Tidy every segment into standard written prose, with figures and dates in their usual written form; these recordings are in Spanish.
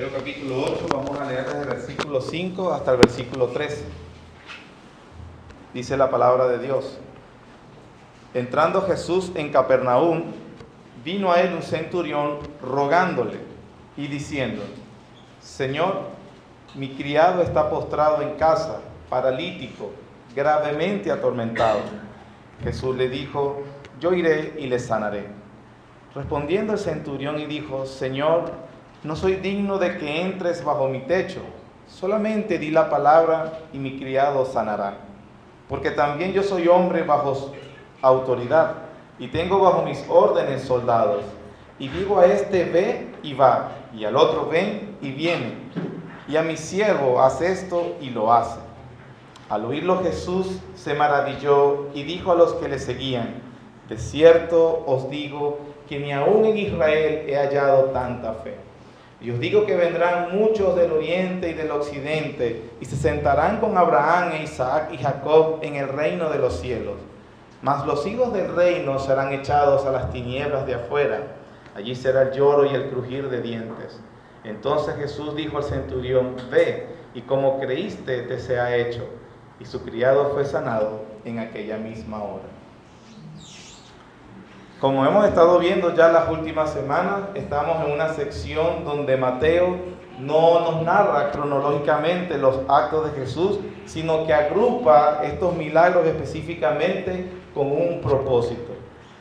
Mateo capítulo 8, vamos a leer desde el versículo 5 hasta el versículo 13. Dice la palabra de Dios: Entrando Jesús en Capernaum, vino a él un centurión rogándole y diciendo: Señor, mi criado está postrado en casa, paralítico, gravemente atormentado. Jesús le dijo: Yo iré y le sanaré. Respondiendo el centurión y dijo: Señor, no soy digno de que entres bajo mi techo, solamente di la palabra y mi criado sanará. Porque también yo soy hombre bajo autoridad, y tengo bajo mis órdenes soldados, y digo a este: ve y va, y al otro: ven y viene, y a mi siervo: haz esto, y lo hace. Al oírlo Jesús se maravilló y dijo a los que le seguían: de cierto os digo que ni aun en Israel he hallado tanta fe. Y os digo que vendrán muchos del oriente y del occidente, y se sentarán con Abraham e Isaac y Jacob en el reino de los cielos. Mas los hijos del reino serán echados a las tinieblas de afuera. Allí será el lloro y el crujir de dientes. Entonces Jesús dijo al centurión: ve, y como creíste te sea hecho. Y su criado fue sanado en aquella misma hora. Como hemos estado viendo ya las últimas semanas, estamos en una sección donde Mateo no nos narra cronológicamente los actos de Jesús, sino que agrupa estos milagros específicamente con un propósito.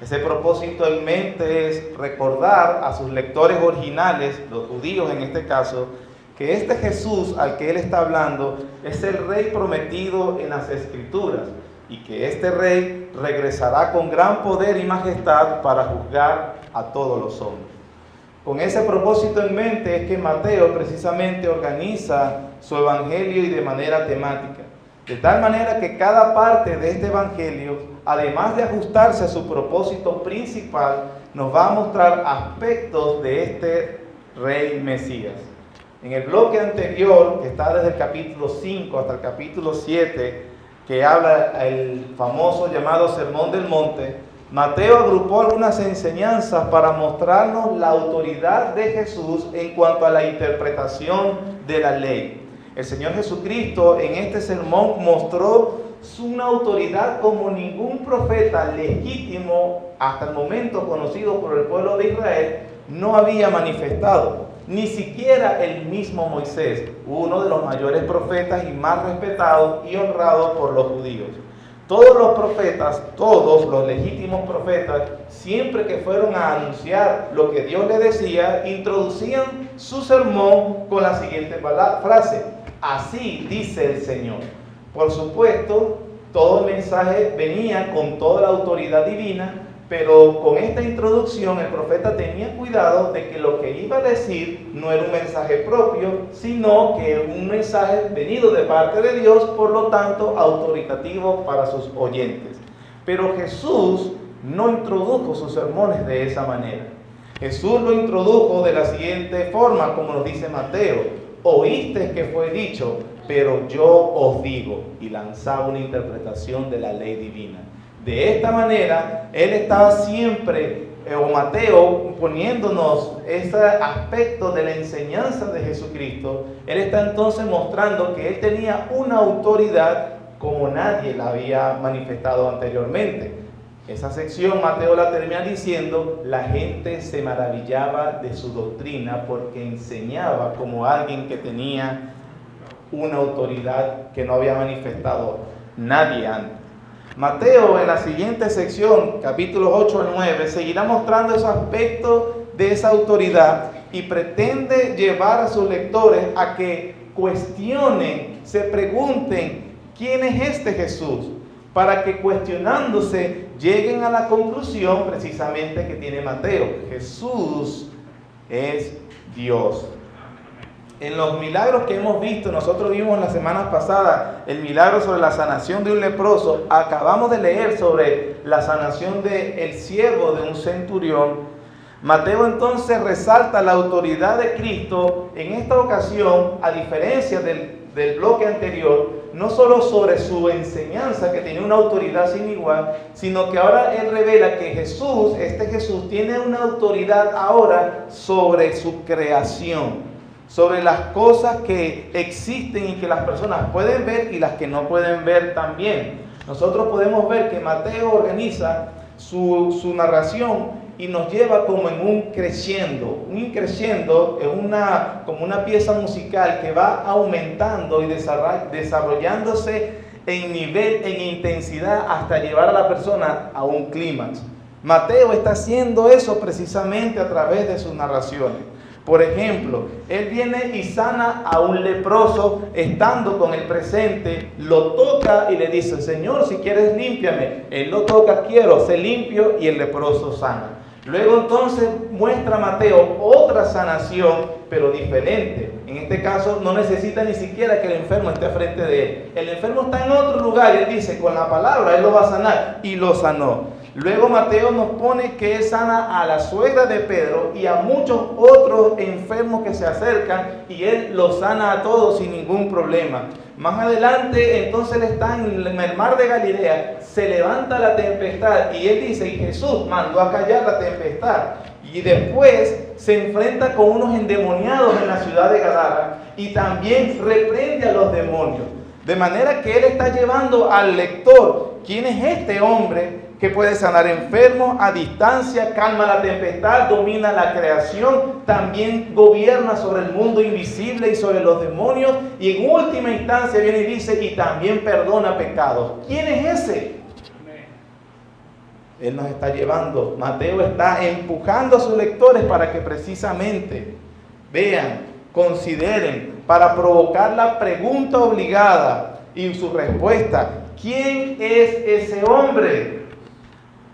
Ese propósito en mente es recordar a sus lectores originales, los judíos en este caso, que este Jesús al que él está hablando es el Rey prometido en las Escrituras, y que este Rey regresará con gran poder y majestad para juzgar a todos los hombres. Con ese propósito en mente es que Mateo precisamente organiza su evangelio y de manera temática, de tal manera que cada parte de este evangelio, además de ajustarse a su propósito principal, nos va a mostrar aspectos de este Rey Mesías. En el bloque anterior, que está desde el capítulo 5 hasta el capítulo 7, que habla el famoso llamado Sermón del Monte, Mateo agrupó algunas enseñanzas para mostrarnos la autoridad de Jesús en cuanto a la interpretación de la ley. El Señor Jesucristo en este sermón mostró una autoridad como ningún profeta legítimo hasta el momento conocido por el pueblo de Israel no había manifestado. Ni siquiera el mismo Moisés, uno de los mayores profetas y más respetados y honrados por los judíos. Todos los profetas, todos los legítimos profetas, siempre que fueron a anunciar lo que Dios les decía, introducían su sermón con la siguiente frase: así dice el Señor. Por supuesto, todo el mensaje venía con toda la autoridad divina, pero con esta introducción el profeta tenía cuidado de que lo que iba a decir no era un mensaje propio, sino que un mensaje venido de parte de Dios, por lo tanto autoritativo para sus oyentes. Pero Jesús no introdujo sus sermones de esa manera. Jesús lo introdujo de la siguiente forma, como nos dice Mateo: oíste que fue dicho, pero yo os digo, y lanzaba una interpretación de la ley divina. De esta manera, él estaba siempre, o Mateo, poniéndonos ese aspecto de la enseñanza de Jesucristo. Él está entonces mostrando que él tenía una autoridad como nadie la había manifestado anteriormente. Esa sección Mateo la termina diciendo: la gente se maravillaba de su doctrina porque enseñaba como alguien que tenía una autoridad que no había manifestado nadie antes. Mateo en la siguiente sección, capítulos 8 al 9, seguirá mostrando esos aspectos de esa autoridad y pretende llevar a sus lectores a que cuestionen, se pregunten: ¿quién es este Jesús? Para que cuestionándose lleguen a la conclusión precisamente que tiene Mateo: Jesús es Dios. En los milagros que hemos visto, nosotros vimos la semana pasada el milagro sobre la sanación de un leproso. Acabamos de leer sobre la sanación del siervo de un centurión. Mateo entonces resalta la autoridad de Cristo en esta ocasión, a diferencia del bloque anterior, no solo sobre su enseñanza, que tenía una autoridad sin igual, sino que ahora él revela que Jesús, este Jesús, tiene una autoridad ahora sobre su creación. sobre las cosas que existen y que las personas pueden ver y las que no pueden ver también. Nosotros podemos ver que Mateo organiza su narración y nos lleva como en un crescendo. Un crescendo es como una pieza musical que va aumentando y desarrollándose en nivel, en intensidad, hasta llevar a la persona a un clímax. Mateo está haciendo eso precisamente a través de sus narraciones. Por ejemplo, él viene y sana a un leproso estando con el presente, lo toca y le dice: Señor, si quieres límpiame. Él lo toca, quiero, se limpio, y el leproso sana. Luego entonces muestra Mateo otra sanación, pero diferente. En este caso no necesita ni siquiera que el enfermo esté frente de él. El enfermo está en otro lugar y él dice: con la palabra él lo va a sanar, y lo sanó. Luego Mateo nos pone que él sana a la suegra de Pedro y a muchos otros enfermos que se acercan, y él los sana a todos sin ningún problema. Más adelante entonces él está en el mar de Galilea, se levanta la tempestad y él dice: y Jesús mandó a callar la tempestad. Y después se enfrenta con unos endemoniados en la ciudad de Gadara y también reprende a los demonios. De manera que él está llevando al lector: ¿quién es este hombre que puede sanar enfermos a distancia, calma la tempestad, domina la creación, también gobierna sobre el mundo invisible y sobre los demonios, y en última instancia viene y dice: y también perdona pecados? ¿Quién es ese? Él nos está llevando, Mateo está empujando a sus lectores para que precisamente vean, consideren, para provocar la pregunta obligada y su respuesta: ¿quién es ese hombre?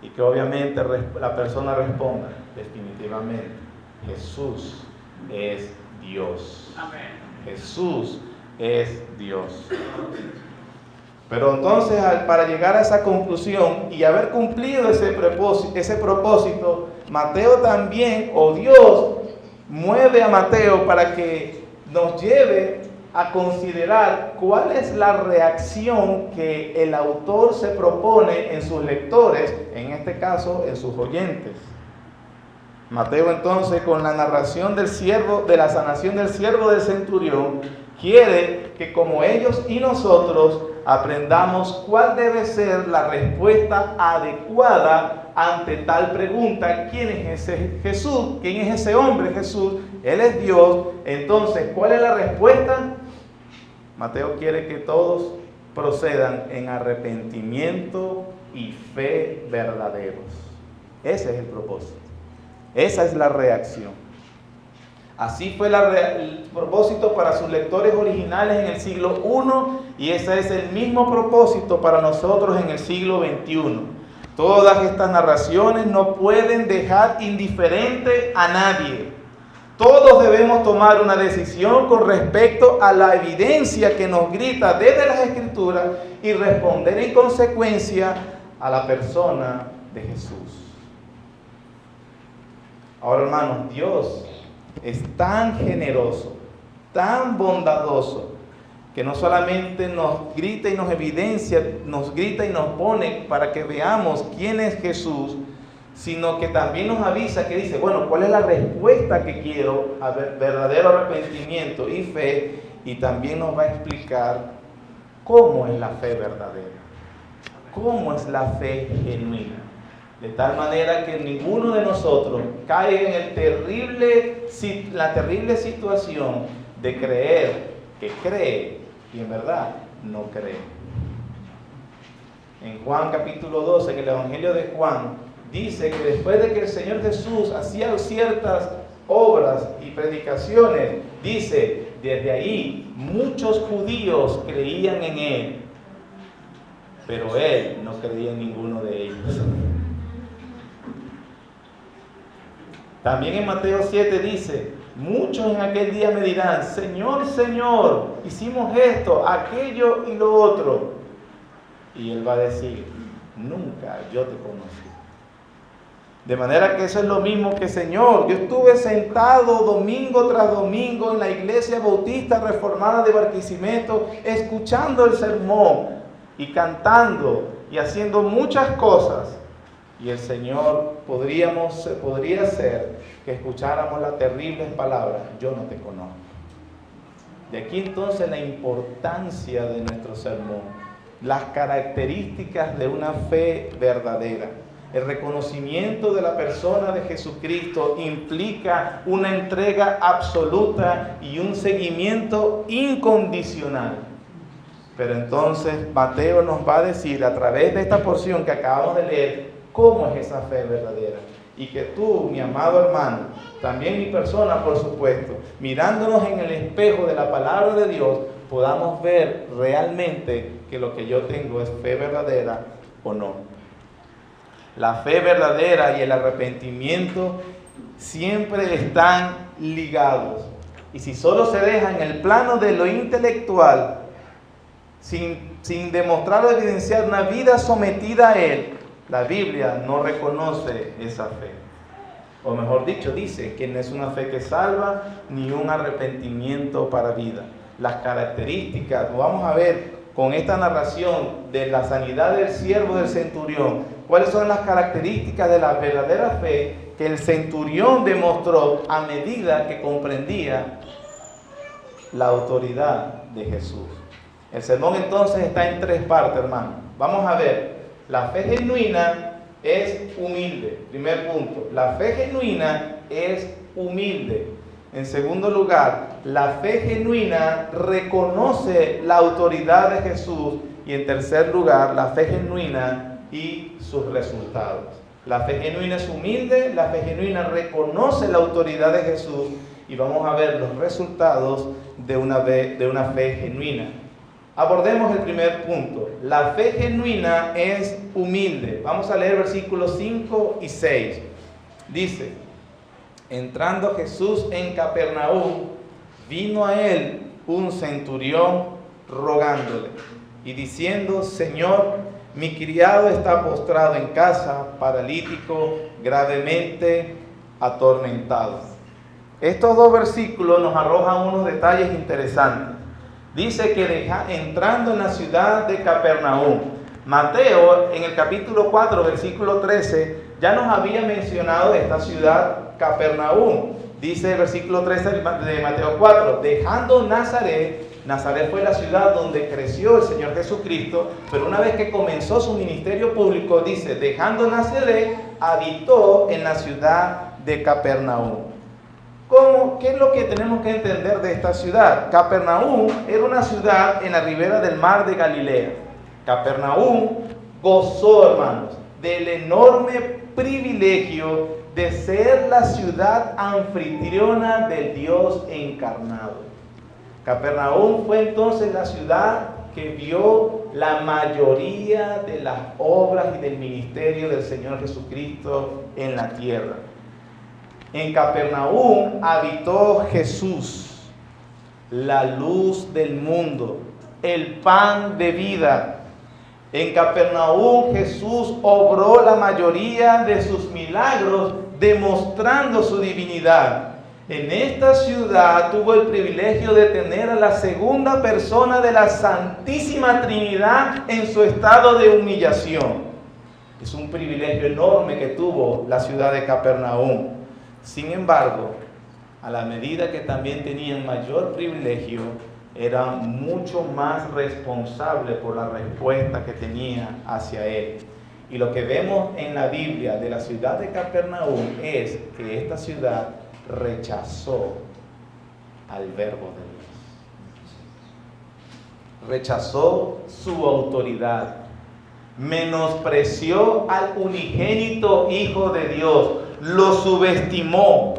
Y que obviamente la persona responda: definitivamente, Jesús es Dios. Amén. Jesús es Dios. Pero entonces, para llegar a esa conclusión y haber cumplido ese propósito, Mateo también, o Dios, mueve a Mateo para que nos lleve a considerar cuál es la reacción que el autor se propone en sus lectores, en este caso en sus oyentes. Mateo entonces, con la narración de la sanación del siervo del centurión, quiere que como ellos y nosotros aprendamos cuál debe ser la respuesta adecuada ante tal pregunta: ¿quién es ese Jesús? ¿Quién es ese hombre Jesús? Él es Dios. Entonces, ¿cuál es la respuesta? Mateo quiere que todos procedan en arrepentimiento y fe verdaderos. Ese es el propósito. Esa es la reacción. Así fue el propósito para sus lectores originales en el siglo I, y ese es el mismo propósito para nosotros en el siglo XXI. Todas estas narraciones no pueden dejar indiferente a nadie. Todos debemos tomar una decisión con respecto a la evidencia que nos grita desde las Escrituras y responder en consecuencia a la persona de Jesús. Ahora, hermanos, Dios es tan generoso, tan bondadoso, que no solamente nos grita y nos evidencia, nos grita y nos pone para que veamos quién es Jesús, sino que también nos avisa, que dice: bueno, ¿cuál es la respuesta que quiero? A verdadero arrepentimiento y fe. Y también nos va a explicar cómo es la fe verdadera, cómo es la fe genuina, de tal manera que ninguno de nosotros caiga en la terrible situación de creer que cree y en verdad no cree. En Juan capítulo 12, en el Evangelio de Juan, dice que después de que el Señor Jesús hacía ciertas obras y predicaciones, dice: desde ahí muchos judíos creían en Él, pero Él no creía en ninguno de ellos. También en Mateo 7 dice: muchos en aquel día me dirán: Señor, Señor, hicimos esto, aquello y lo otro. Y Él va a decir: nunca yo te conocí. De manera que eso es lo mismo que: Señor, yo estuve sentado domingo tras domingo en la iglesia bautista reformada de Barquisimeto, escuchando el sermón y cantando y haciendo muchas cosas. Y el Señor podría ser que escucháramos las terribles palabras: yo no te conozco. De aquí entonces la importancia de nuestro sermón, las características de una fe verdadera. El reconocimiento de la persona de Jesucristo implica una entrega absoluta y un seguimiento incondicional. Pero entonces Mateo nos va a decir a través de esta porción que acabamos de leer cómo es esa fe verdadera. Y que tú, mi amado hermano, también mi persona por supuesto, mirándonos en el espejo de la palabra de Dios, podamos ver realmente que lo que yo tengo es fe verdadera o no. La fe verdadera y el arrepentimiento siempre están ligados. Y si solo se deja en el plano de lo intelectual, sin demostrar o evidenciar una vida sometida a Él, la Biblia no reconoce esa fe. O mejor dicho, dice que no es una fe que salva ni un arrepentimiento para vida. Las características, lo vamos a ver con esta narración de la sanidad del siervo del centurión, cuáles son las características de la verdadera fe que el centurión demostró a medida que comprendía la autoridad de Jesús. El sermón entonces está en 3 partes, hermano. Vamos a ver, la fe genuina es humilde. Primer punto, la fe genuina es humilde. En segundo lugar, la fe genuina reconoce la autoridad de Jesús. Y en tercer lugar, la fe genuina y sus resultados. La fe genuina es humilde, la fe genuina reconoce la autoridad de Jesús. Y vamos a ver los resultados de una fe genuina. Abordemos el primer punto. La fe genuina es humilde. Vamos a leer versículos 5 y 6. Dice: entrando Jesús en Capernaum, vino a él un centurión rogándole y diciendo: Señor, mi criado está postrado en casa, paralítico, gravemente atormentado. Estos 2 versículos nos arrojan unos detalles interesantes. Dice que entrando en la ciudad de Capernaum. Mateo, en el capítulo 4, versículo 13, ya nos había mencionado esta ciudad Capernaum. Dice el versículo 13 de Mateo 4, dejando Nazaret. Nazaret fue la ciudad donde creció el Señor Jesucristo, pero una vez que comenzó su ministerio público, dice, dejando Nazaret, habitó en la ciudad de Capernaum. ¿Qué es lo que tenemos que entender de esta ciudad? Capernaum era una ciudad en la ribera del mar de Galilea. Capernaum gozó, hermanos, del enorme privilegio de ser la ciudad anfitriona del Dios encarnado. Capernaum fue entonces la ciudad que vio la mayoría de las obras y del ministerio del Señor Jesucristo en la tierra. En Capernaum habitó Jesús, la luz del mundo, el pan de vida. En Capernaum Jesús obró la mayoría de sus milagros, demostrando su divinidad. En esta ciudad tuvo el privilegio de tener a la segunda persona de la Santísima Trinidad en su estado de humillación. Es un privilegio enorme que tuvo la ciudad de Capernaum. Sin embargo, a la medida que también tenían mayor privilegio, eran mucho más responsables por la respuesta que tenía hacia él. Y lo que vemos en la Biblia de la ciudad de Capernaum es que esta ciudad rechazó al Verbo de Dios. Rechazó su autoridad. Menospreció al unigénito Hijo de Dios. Lo subestimó.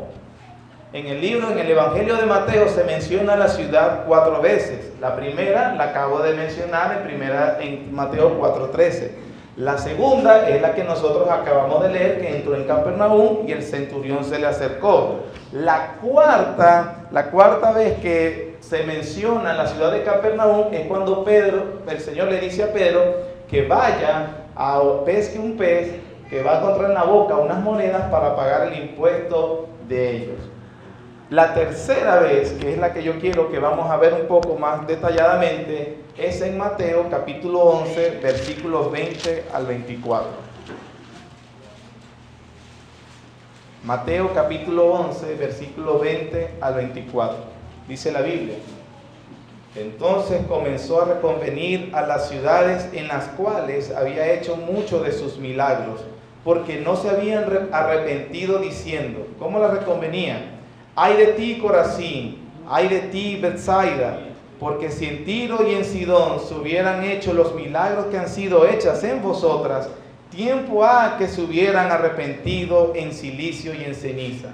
En el Evangelio de Mateo se menciona la ciudad 4 veces. La primera la acabo de mencionar en Mateo 4:13. La segunda es la que nosotros acabamos de leer, que entró en Capernaum y el centurión se le acercó. La cuarta vez que se menciona la ciudad de Capernaum es cuando el Señor le dice a Pedro que vaya a pesque un pez, que va a encontrar en la boca unas monedas para pagar el impuesto de ellos. La tercera vez, que es la que yo quiero que vamos a ver un poco más detalladamente, es en Mateo capítulo 11, versículos 20 al 24. Mateo capítulo 11, versículos 20 al 24. Dice la Biblia: Entonces comenzó a reconvenir a las ciudades en las cuales había hecho muchos de sus milagros, porque no se habían arrepentido, diciendo, ¿cómo la reconvenía? Ay de ti, Corazín, ay de ti, Betsaida, porque si en Tiro y en Sidón se hubieran hecho los milagros que han sido hechos en vosotras, tiempo ha que se hubieran arrepentido en cilicio y en ceniza.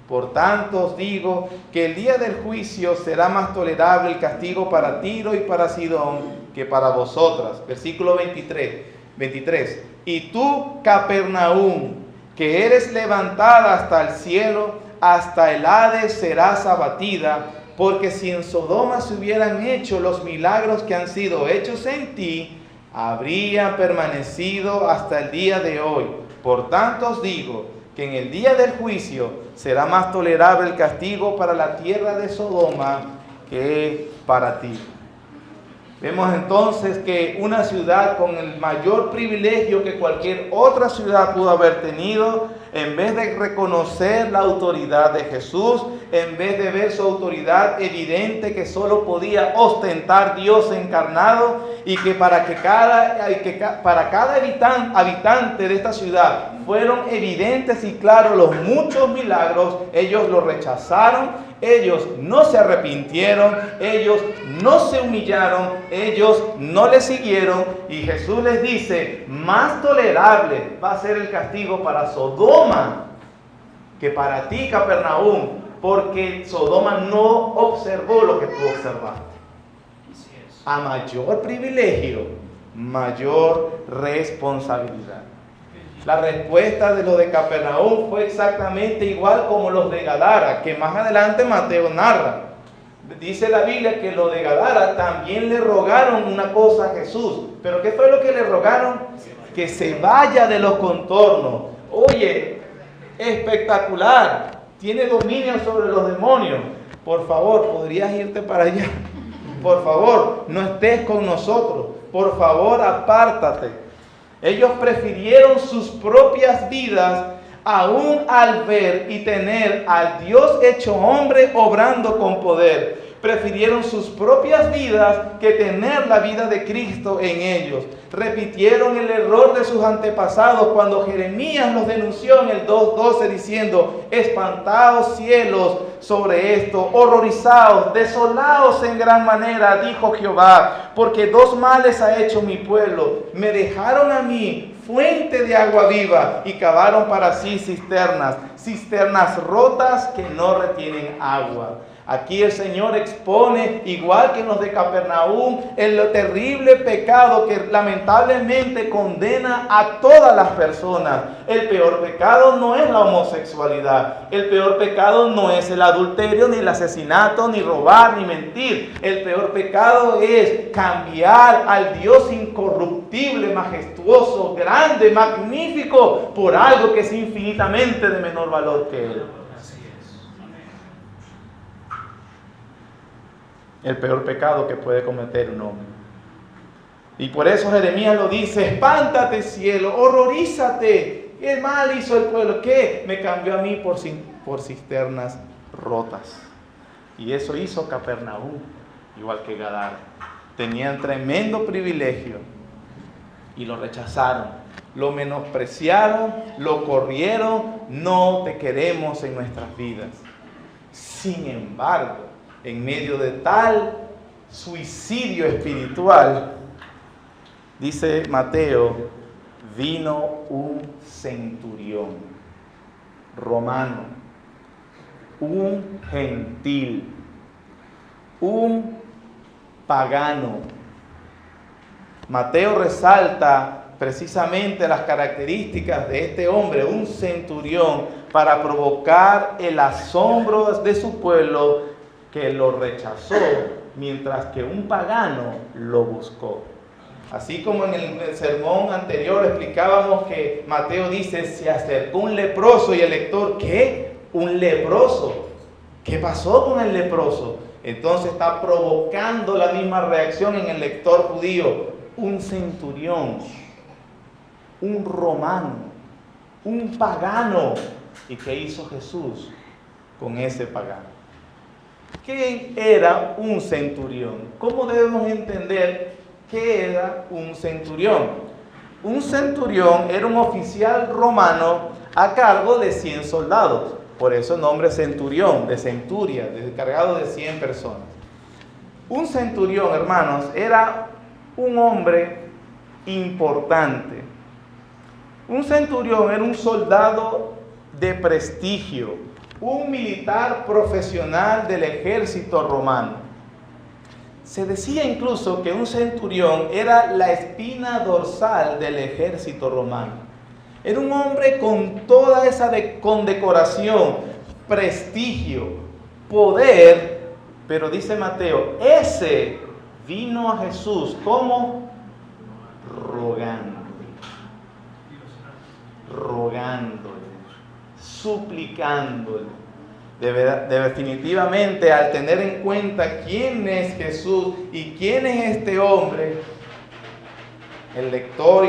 Por tanto os digo que el día del juicio será más tolerable el castigo para Tiro y para Sidón que para vosotras. Versículo 23. Y tú, Capernaum, que eres levantada hasta el cielo, hasta el Hades serás abatida, porque si en Sodoma se hubieran hecho los milagros que han sido hechos en ti, habría permanecido hasta el día de hoy. Por tanto os digo que en el día del juicio será más tolerable el castigo para la tierra de Sodoma que para ti. Vemos entonces que una ciudad con el mayor privilegio que cualquier otra ciudad pudo haber tenido, en vez de reconocer la autoridad de Jesús, en vez de ver su autoridad evidente que solo podía ostentar Dios encarnado, y que para cada habitante de esta ciudad fueron evidentes y claros los muchos milagros, ellos lo rechazaron. Ellos no se arrepintieron, ellos no se humillaron, ellos no le siguieron, y Jesús les dice, más tolerable va a ser el castigo para Sodoma que para ti, Capernaum, porque Sodoma no observó lo que tú observaste. A mayor privilegio, mayor responsabilidad. La respuesta de los de Capernaum fue exactamente igual como los de Gadara, que más adelante Mateo narra. Dice la Biblia que los de Gadara también le rogaron una cosa a Jesús. ¿Pero qué fue lo que le rogaron? Que se vaya de los contornos. Oye, espectacular. Tiene dominio sobre los demonios. Por favor, ¿podrías irte para allá? Por favor, no estés con nosotros. Por favor, apártate. Ellos prefirieron sus propias vidas aún al ver y tener al Dios hecho hombre obrando con poder. Prefirieron sus propias vidas que tener la vida de Cristo en ellos. Repitieron el error de sus antepasados cuando Jeremías los denunció en el 2:12 diciendo, espantaos cielos sobre esto, horrorizaos, desolaos en gran manera, dijo Jehová, porque dos males ha hecho mi pueblo. Me dejaron a mí fuente de agua viva y cavaron para sí cisternas rotas que no retienen agua. Aquí el Señor expone, igual que en los de Capernaum, el terrible pecado que lamentablemente condena a todas las personas. El peor pecado no es la homosexualidad. El peor pecado no es el adulterio, ni el asesinato, ni robar, ni mentir. El peor pecado es cambiar al Dios incorruptible, majestuoso, grande, magnífico, por algo que es infinitamente de menor valor que Él. El peor pecado que puede cometer un hombre. Y por eso Jeremías lo dice, espántate cielo, horrorízate. ¿Qué mal hizo el pueblo? ¿Qué? Me cambió a mí por cisternas rotas. Y eso hizo Capernaum, igual que Gadara. Tenían tremendo privilegio y lo rechazaron, lo menospreciaron, lo corrieron. No te queremos en nuestras vidas. Sin embargo, en medio de tal suicidio espiritual, dice Mateo, vino un centurión romano, un gentil, un pagano. Mateo resalta precisamente las características de este hombre, un centurión, para provocar el asombro de su pueblo, que lo rechazó, mientras que un pagano lo buscó. Así como en el sermón anterior explicábamos que Mateo dice, se acercó un leproso, y el lector, ¿qué? ¿Un leproso? ¿Qué pasó con el leproso? Entonces está provocando la misma reacción en el lector judío. Un centurión, un romano, un pagano. ¿Y qué hizo Jesús con ese pagano? ¿Qué era un centurión? ¿Cómo debemos entender qué era un centurión? Un centurión era un oficial romano a cargo de 100 soldados. Por eso el nombre centurión, de centuria, de cargado de 100 personas. Un centurión, hermanos, era un hombre importante. Un centurión era un soldado de prestigio, un militar profesional del ejército romano. Se decía incluso que un centurión era la espina dorsal del ejército romano. Era un hombre con toda esa condecoración, prestigio, poder, pero dice Mateo, ese vino a Jesús como rogándole, suplicándole. Definitivamente, al tener en cuenta quién es Jesús y quién es este hombre, el lector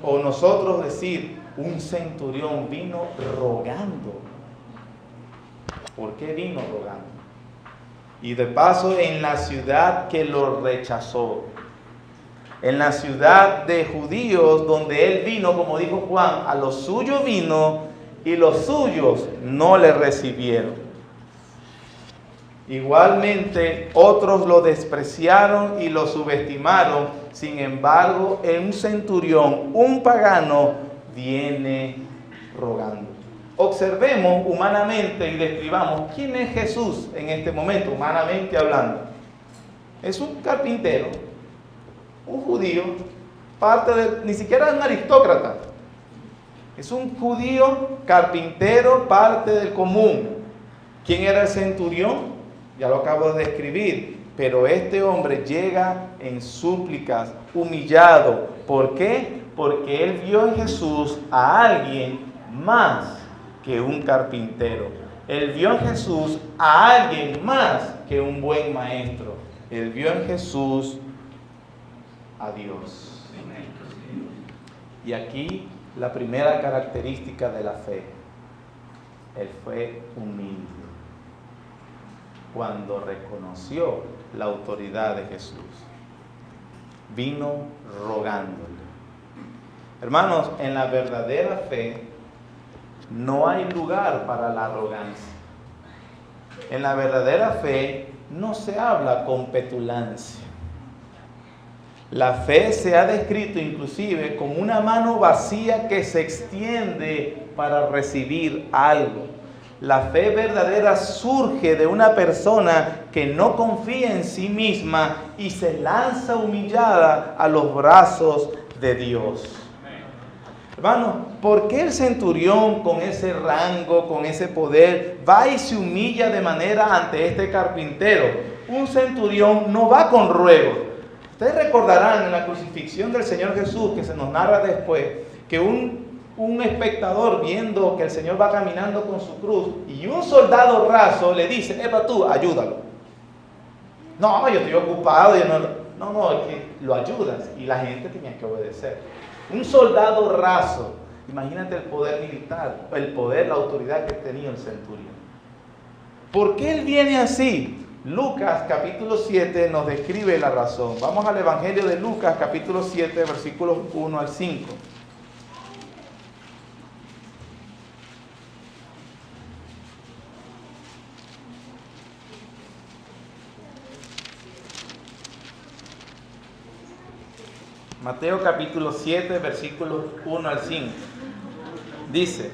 o nosotros decir, un centurión vino rogando. ¿Por qué vino rogando? Y de paso en la ciudad que lo rechazó, en la ciudad de judíos donde él vino, como dijo Juan, a los suyos vino y los suyos no le recibieron. Igualmente otros lo despreciaron y lo subestimaron. Sin embargo, un centurión, un pagano, viene rogando. Observemos humanamente y describamos quién es Jesús en este momento, humanamente hablando. Es un carpintero, un judío, ni siquiera un aristócrata. Es un judío carpintero, parte del común. ¿Quién era el centurión? Ya lo acabo de describir. Pero este hombre llega en súplicas, humillado. ¿Por qué? Porque él vio en Jesús a alguien más que un carpintero. Él vio en Jesús a alguien más que un buen maestro. Él vio en Jesús a Dios. Y aquí la primera característica de la fe. Él fue humilde cuando reconoció la autoridad de Jesús. Vino rogándole. Hermanos, en la verdadera fe no hay lugar para la arrogancia. En la verdadera fe no se habla con petulancia. La fe se ha descrito inclusive como una mano vacía que se extiende para recibir algo. La fe verdadera surge de una persona que no confía en sí misma y se lanza humillada a los brazos de Dios. Hermano, ¿por qué el centurión con ese rango, con ese poder, va y se humilla de manera ante este carpintero? Un centurión no va con ruegos. Ustedes recordarán en la crucifixión del Señor Jesús, que se nos narra después, que un espectador viendo que el Señor va caminando con su cruz y un soldado raso le dice, epa tú, ayúdalo. No, yo estoy ocupado. No, es que lo ayudas. Y la gente tenía que obedecer. Un soldado raso, imagínate el poder militar, el poder, la autoridad que tenía el centurión. ¿Por qué él viene así? Lucas capítulo 7 nos describe la razón. Vamos al Evangelio de Lucas capítulo 7 versículos 1 al 5. Mateo capítulo 7 versículos 1 al 5. Dice,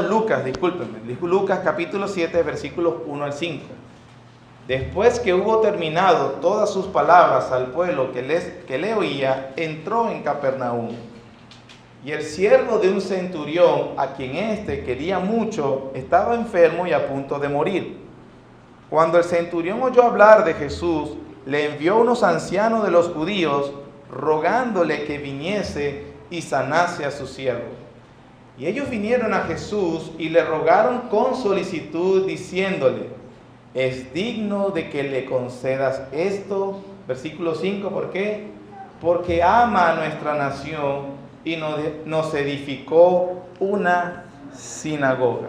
Lucas capítulo 7 versículos 1 al 5. Después que hubo terminado todas sus palabras al pueblo que le oía, entró en Capernaum. Y el siervo de un centurión, a quien éste quería mucho, estaba enfermo y a punto de morir. Cuando el centurión oyó hablar de Jesús, le envió unos ancianos de los judíos, rogándole que viniese y sanase a su siervo. Y ellos vinieron a Jesús y le rogaron con solicitud, diciéndole, ¿es digno de que le concedas esto? Versículo 5, ¿por qué? Porque ama a nuestra nación y nos edificó una sinagoga.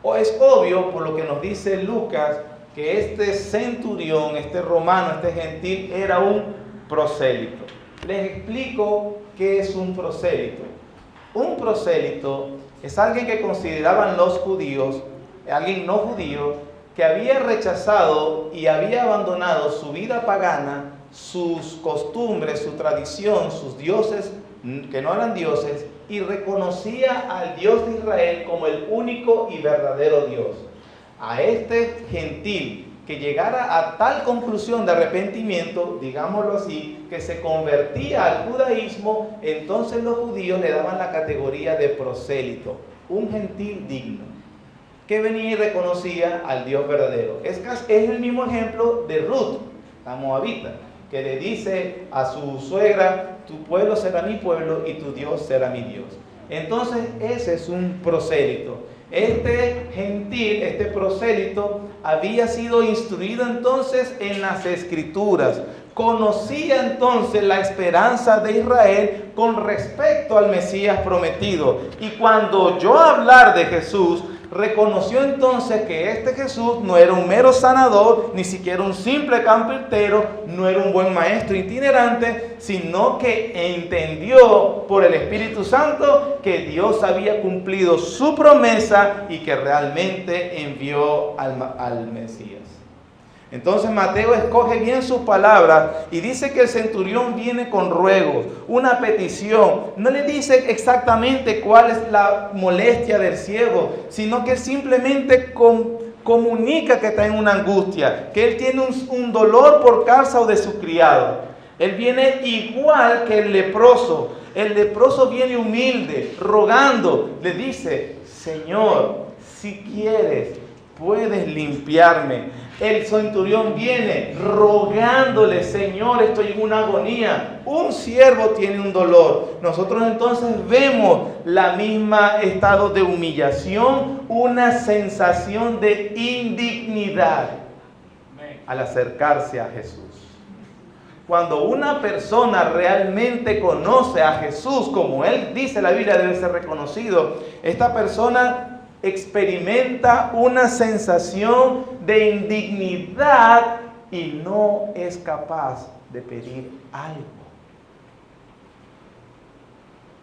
O es obvio, por lo que nos dice Lucas, que este centurión, este romano, este gentil, era un prosélito. Les explico qué es un prosélito. Un prosélito es alguien que consideraban los judíos, alguien no judío, que había rechazado y había abandonado su vida pagana, sus costumbres, su tradición, sus dioses que no eran dioses, y reconocía al Dios de Israel como el único y verdadero Dios. A este gentil que llegara a tal conclusión de arrepentimiento, digámoslo así, que se convertía al judaísmo, entonces los judíos le daban la categoría de prosélito, un gentil digno, que venía y reconocía al Dios verdadero. Es el mismo ejemplo de Ruth, la moabita, que le dice a su suegra: tu pueblo será mi pueblo y tu Dios será mi Dios. Entonces ese es un prosélito. Este gentil, este prosélito, había sido instruido entonces en las Escrituras. Conocía entonces la esperanza de Israel con respecto al Mesías prometido. Y cuando oyó hablar de Jesús, reconoció entonces que este Jesús no era un mero sanador, ni siquiera un simple carpintero, no era un buen maestro itinerante, sino que entendió por el Espíritu Santo que Dios había cumplido su promesa y que realmente envió al Mesías. Entonces Mateo escoge bien sus palabras y dice que el centurión viene con ruegos, una petición. No le dice exactamente cuál es la molestia del ciego, sino que simplemente comunica que está en una angustia, que él tiene un dolor por causa de su criado. Él viene igual que el leproso. El leproso viene humilde, rogando. Le dice: Señor, si quieres, puedes limpiarme. El centurión viene rogándole: Señor, estoy en una agonía. Un siervo tiene un dolor. Nosotros entonces vemos la misma estado de humillación, una sensación de indignidad al acercarse a Jesús. Cuando una persona realmente conoce a Jesús, como él dice la Biblia debe ser reconocido, esta persona experimenta una sensación de indignidad y no es capaz de pedir algo.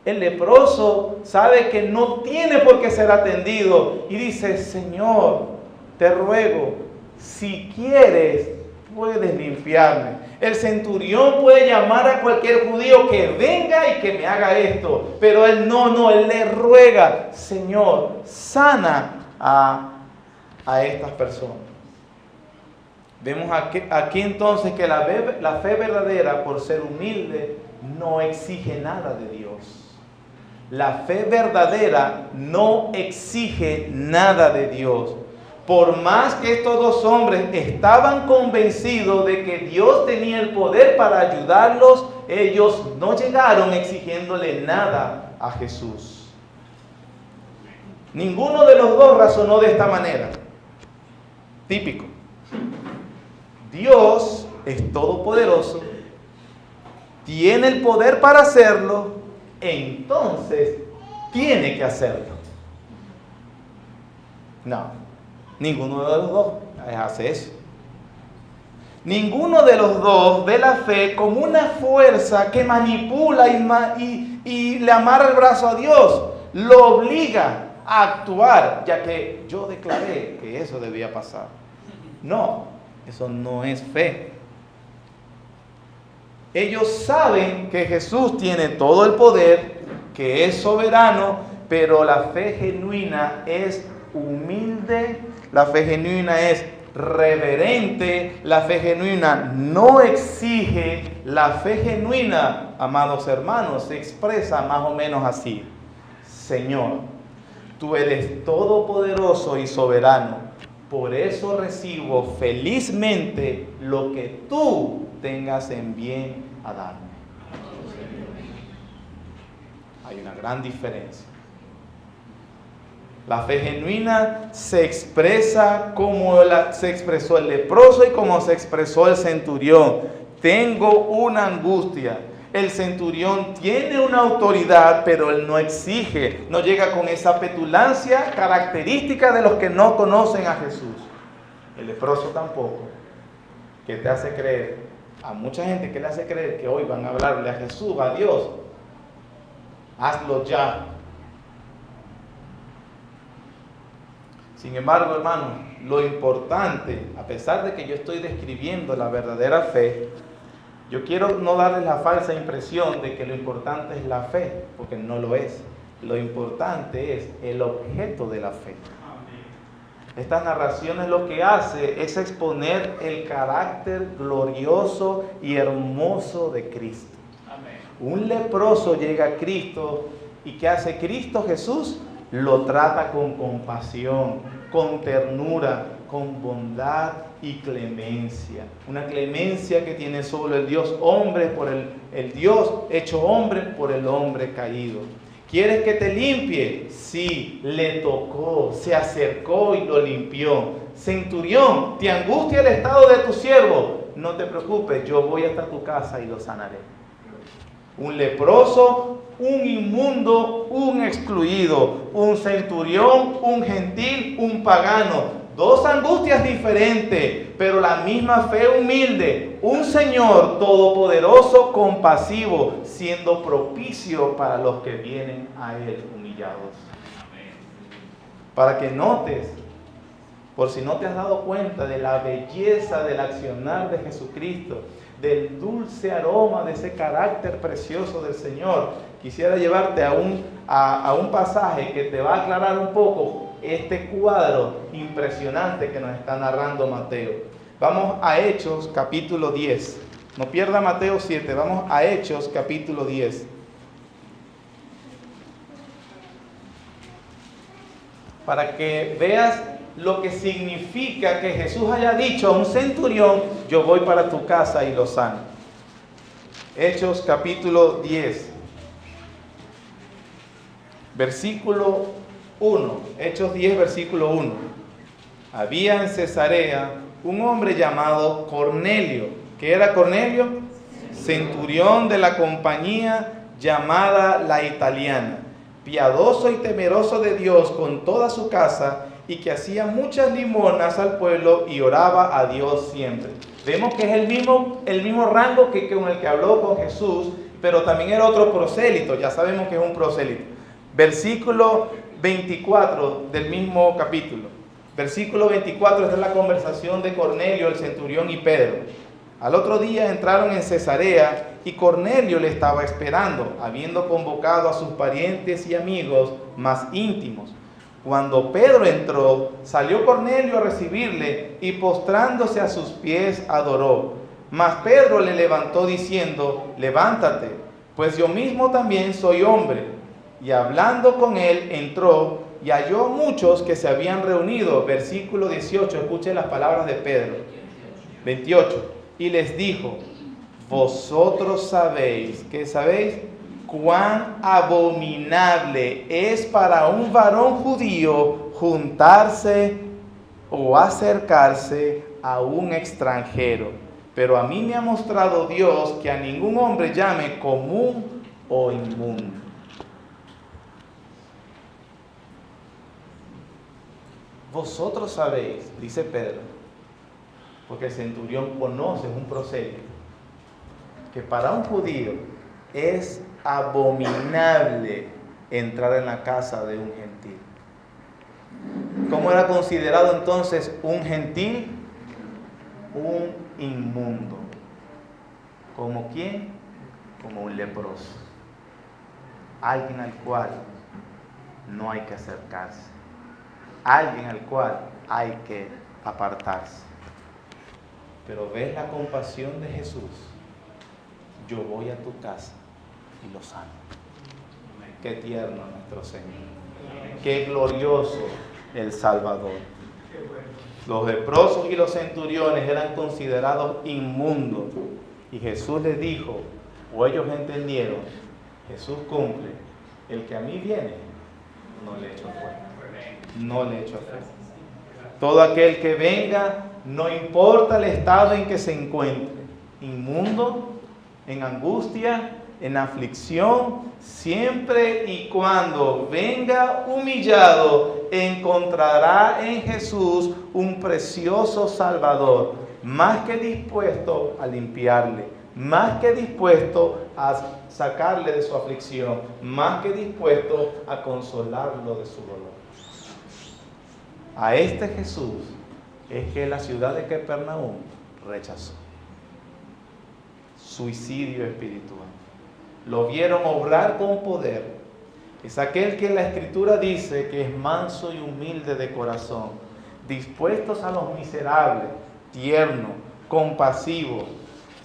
El leproso sabe que no tiene por qué ser atendido y dice: Señor, te ruego, si quieres, puedes limpiarme. El centurión puede llamar a cualquier judío que venga y que me haga esto, pero él no, él le ruega: Señor, sana a estas personas. Vemos aquí entonces que la fe verdadera, por ser humilde, no exige nada de Dios. La fe verdadera no exige nada de Dios. Por más que estos dos hombres estaban convencidos de que Dios tenía el poder para ayudarlos, ellos no llegaron exigiéndole nada a Jesús. Ninguno de los dos razonó de esta manera. Típico. Dios es todopoderoso, tiene el poder para hacerlo, entonces tiene que hacerlo. No. Ninguno de los dos hace eso. Ninguno de los dos ve la fe como una fuerza que manipula y le amarra el brazo a Dios. Lo obliga a actuar, ya que yo declaré que eso debía pasar. No, eso no es fe. Ellos saben que Jesús tiene todo el poder, que es soberano, pero la fe genuina es humilde. La fe genuina es reverente, la fe genuina no exige, la fe genuina, amados hermanos, se expresa más o menos así: Señor, tú eres todopoderoso y soberano, por eso recibo felizmente lo que tú tengas en bien a darme. Hay una gran diferencia. La fe genuina se expresa como se expresó el leproso y como se expresó el centurión. Tengo una angustia. El centurión tiene una autoridad, pero él no exige, no llega con esa petulancia característica de los que no conocen a Jesús. El leproso tampoco, que te hace creer, a mucha gente que le hace creer que hoy van a hablarle a Jesús, a Dios, hazlo ya. Sin embargo, hermanos, lo importante, a pesar de que yo estoy describiendo la verdadera fe, yo quiero no darles la falsa impresión de que lo importante es la fe, porque no lo es. Lo importante es el objeto de la fe. Estas narraciones lo que hace es exponer el carácter glorioso y hermoso de Cristo. Un leproso llega a Cristo y ¿qué hace Cristo Jesús? Lo trata con compasión, con ternura, con bondad y clemencia. Una clemencia que tiene solo el Dios hombre por el Dios hecho hombre por el hombre caído. ¿Quieres que te limpie? Sí, le tocó, se acercó y lo limpió. Centurión, ¿te angustia el estado de tu siervo? No te preocupes, yo voy hasta tu casa y lo sanaré. Un leproso, un inmundo, un excluido, un centurión, un gentil, un pagano. Dos angustias diferentes, pero la misma fe humilde. Un Señor todopoderoso, compasivo, siendo propicio para los que vienen a Él humillados. Para que notes, por si no te has dado cuenta de la belleza del accionar de Jesucristo, del dulce aroma de ese carácter precioso del Señor, quisiera llevarte a un pasaje que te va a aclarar un poco este cuadro impresionante que nos está narrando Mateo. Vamos a Hechos capítulo 10. No pierda Mateo 7, vamos a Hechos capítulo 10. Para que veas lo que significa que Jesús haya dicho a un centurión, yo voy para tu casa y lo sano. Hechos capítulo 10, versículo 1. Hechos 10, versículo 1. Había en Cesarea un hombre llamado Cornelio. ¿Qué era Cornelio? Centurión de la compañía llamada la Italiana, piadoso y temeroso de Dios con toda su casa, y que hacía muchas limonas al pueblo y oraba a Dios siempre. Vemos que es el mismo rango que con el que habló con Jesús, pero también era otro prosélito, ya sabemos que es un prosélito. Versículo 24 del mismo capítulo. Versículo 24, esta es la conversación de Cornelio, el centurión y Pedro. Al otro día entraron en Cesarea y Cornelio le estaba esperando, habiendo convocado a sus parientes y amigos más íntimos. Cuando Pedro entró, salió Cornelio a recibirle y postrándose a sus pies adoró. Mas Pedro le levantó diciendo: levántate, pues yo mismo también soy hombre. Y hablando con él entró y halló muchos que se habían reunido. Versículo 18, escuchen las palabras de Pedro. 28, y les dijo: vosotros sabéis, ¿qué sabéis? Cuán abominable es para un varón judío juntarse o acercarse a un extranjero. Pero a mí me ha mostrado Dios que a ningún hombre llame común o inmundo. Vosotros sabéis, dice Pedro, porque el centurión conoce, es un prosélito, que para un judío es abominable entrar en la casa de un gentil. ¿Cómo era considerado entonces un gentil? Un inmundo. ¿Como quién? Como un leproso. Alguien al cual no hay que acercarse. Alguien al cual hay que apartarse. Pero ves la compasión de Jesús. Yo voy a tu casa y lo sano. Qué tierno nuestro Señor. Qué glorioso el Salvador. Los leprosos y los centuriones eran considerados inmundos. Y Jesús les dijo, o ellos entendieron, Jesús cumple. El que a mí viene, no le echo fuera. No le echo fuera. Todo aquel que venga, no importa el estado en que se encuentre, inmundo, en angustia, en aflicción, siempre y cuando venga humillado, encontrará en Jesús un precioso Salvador, más que dispuesto a limpiarle, más que dispuesto a sacarle de su aflicción, más que dispuesto a consolarlo de su dolor. A este Jesús es que la ciudad de Capernaum rechazó. Suicidio espiritual. Lo vieron obrar con poder. Es aquel que la Escritura dice que es manso y humilde de corazón, dispuestos a los miserables, tierno, compasivo.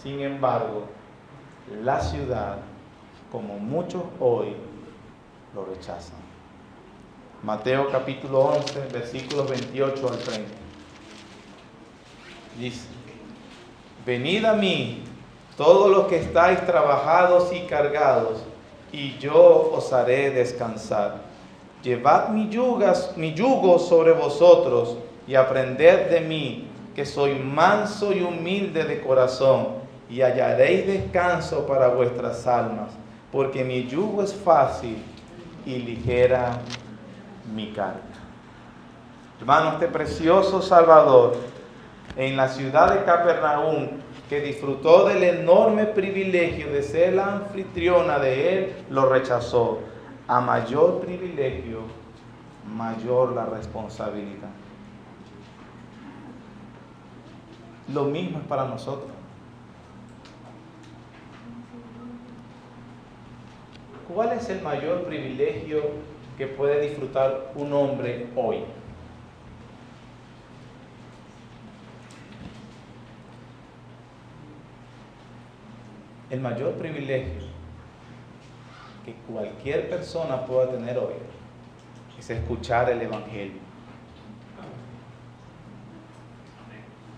Sin embargo, la ciudad, como muchos hoy, lo rechazan. Mateo capítulo 11, versículos 28 al 30. Dice: venid a mí, todos los que estáis trabajados y cargados, y yo os haré descansar. Llevad mi yugo sobre vosotros, y aprended de mí, que soy manso y humilde de corazón, y hallaréis descanso para vuestras almas, porque mi yugo es fácil y ligera mi carga. Hermano, este precioso Salvador, en la ciudad de Capernaum, que disfrutó del enorme privilegio de ser la anfitriona de él, lo rechazó. A mayor privilegio, mayor la responsabilidad. Lo mismo es para nosotros. ¿Cuál es el mayor privilegio que puede disfrutar un hombre hoy? El mayor privilegio que cualquier persona pueda tener hoy es escuchar el Evangelio.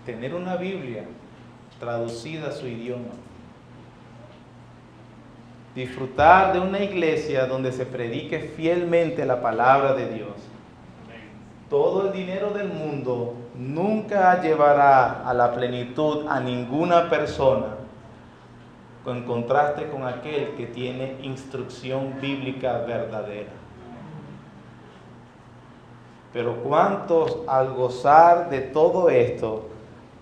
Tener una Biblia traducida a su idioma. Disfrutar de una iglesia donde se predique fielmente la palabra de Dios. Todo el dinero del mundo nunca llevará a la plenitud a ninguna persona, en contraste con aquel que tiene instrucción bíblica verdadera. Pero ¿cuántos, al gozar de todo esto,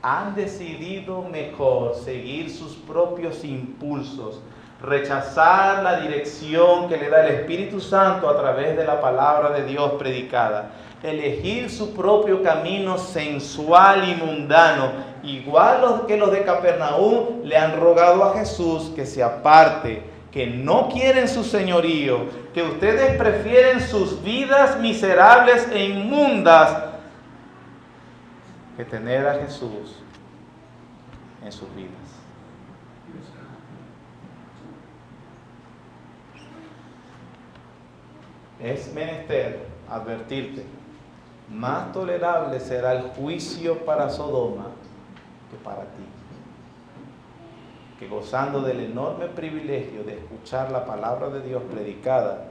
han decidido mejor seguir sus propios impulsos, rechazar la dirección que le da el Espíritu Santo a través de la palabra de Dios predicada, elegir su propio camino sensual y mundano, igual que los de Capernaum le han rogado a Jesús que se aparte, que no quieren su señorío, que ustedes prefieren sus vidas miserables e inmundas que tener a Jesús en sus vidas? Es menester advertirte, más tolerable será el juicio para Sodoma que para ti, que gozando del enorme privilegio de escuchar la palabra de Dios predicada,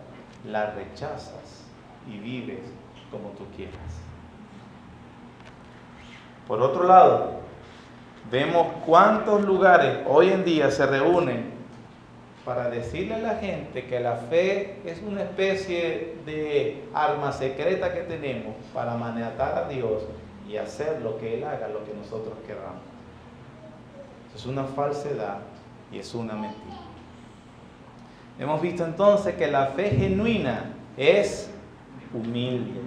la rechazas y vives como tú quieras. Por otro lado, vemos cuántos lugares hoy en día se reúnen para decirle a la gente que la fe es una especie de arma secreta que tenemos para maniatar a Dios y hacer lo que Él haga, lo que nosotros queramos. Es una falsedad y es una mentira. Hemos visto entonces que la fe genuina es humilde.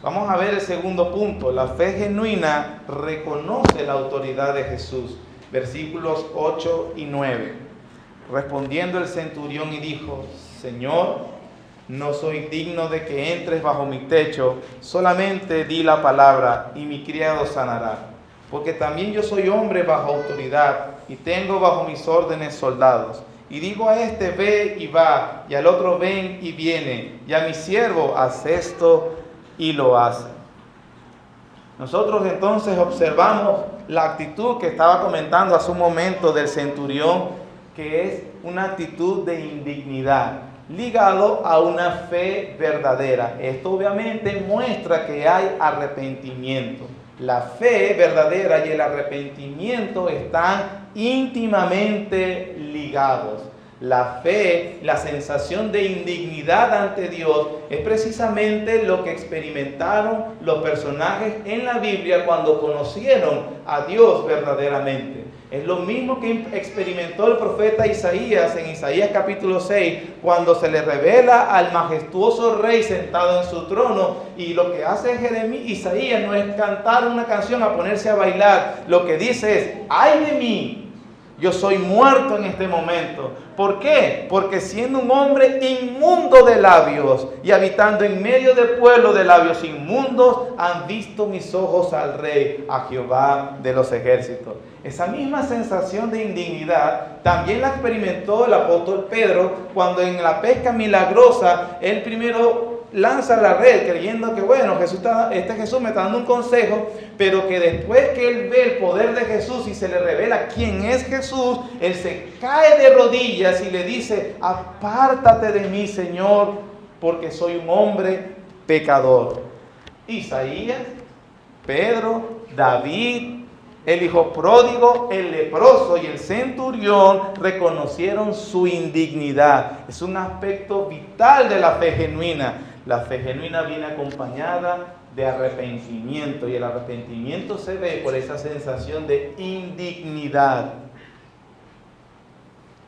Vamos a ver el segundo punto. La fe genuina reconoce la autoridad de Jesús. Versículos 8 y 9. Respondiendo el centurión y dijo: Señor, no soy digno de que entres bajo mi techo, solamente di la palabra y mi criado sanará. Porque también yo soy hombre bajo autoridad y tengo bajo mis órdenes soldados. Y digo a este: ve y va, y al otro: ven y viene, y a mi siervo: haz esto, y lo hace. Nosotros entonces observamos la actitud que estaba comentando hace un momento del centurión, que es una actitud de indignidad, ligado a una fe verdadera. Esto obviamente muestra que hay arrepentimiento. La fe verdadera y el arrepentimiento están íntimamente ligados. La fe, la sensación de indignidad ante Dios es precisamente lo que experimentaron los personajes en la Biblia cuando conocieron a Dios verdaderamente. Es lo mismo que experimentó el profeta Isaías en Isaías capítulo 6, cuando se le revela al majestuoso rey sentado en su trono, y lo que hace Isaías no es cantar una canción a ponerse a bailar, lo que dice es: ¡ay de mí! Yo soy muerto en este momento. ¿Por qué? Porque siendo un hombre inmundo de labios y habitando en medio de pueblo de labios inmundos, han visto mis ojos al Rey, a Jehová de los ejércitos. Esa misma sensación de indignidad también la experimentó el apóstol Pedro cuando en la pesca milagrosa él primero lanza la red creyendo que bueno, Jesús me está dando un consejo, pero que después que él ve el poder de Jesús y se le revela quién es Jesús, él se cae de rodillas y le dice: apártate de mí, Señor, porque soy un hombre pecador. Isaías, Pedro, David, el hijo pródigo, el leproso y el centurión reconocieron su indignidad. Es un aspecto vital de la fe genuina. La fe genuina viene acompañada de arrepentimiento, y el arrepentimiento se ve por esa sensación de indignidad.